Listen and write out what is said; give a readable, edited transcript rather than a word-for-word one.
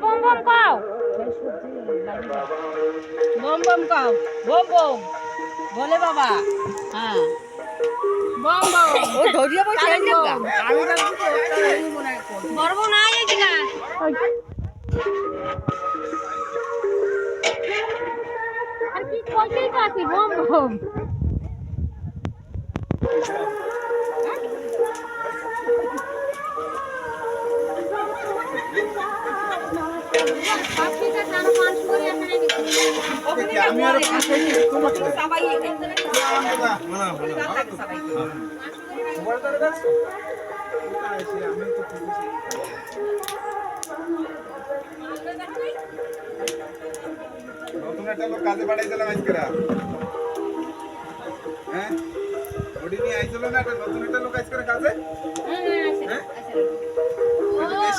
Bomb bomb কাও bomb bomb কাও bomb bomb বলে বাবা হ্যাঁ বম বম ও ধরিয়ে বসে কারেন্ট আনলাম বম। আমি ভাবছি তো ওটা এই মনে হয় করবে। বড় বউ নাই এদিকে আর কি কইতেই তো আছি বম বম আমি আর পাশে সবাই নতুন একটা লোক কাজে পাঠাইছিলাম আজকে হ্যাঁ ওটি নিয়ে আইছিল না একটা নতুন একটা লোক আজকে কাজে হ্যাঁ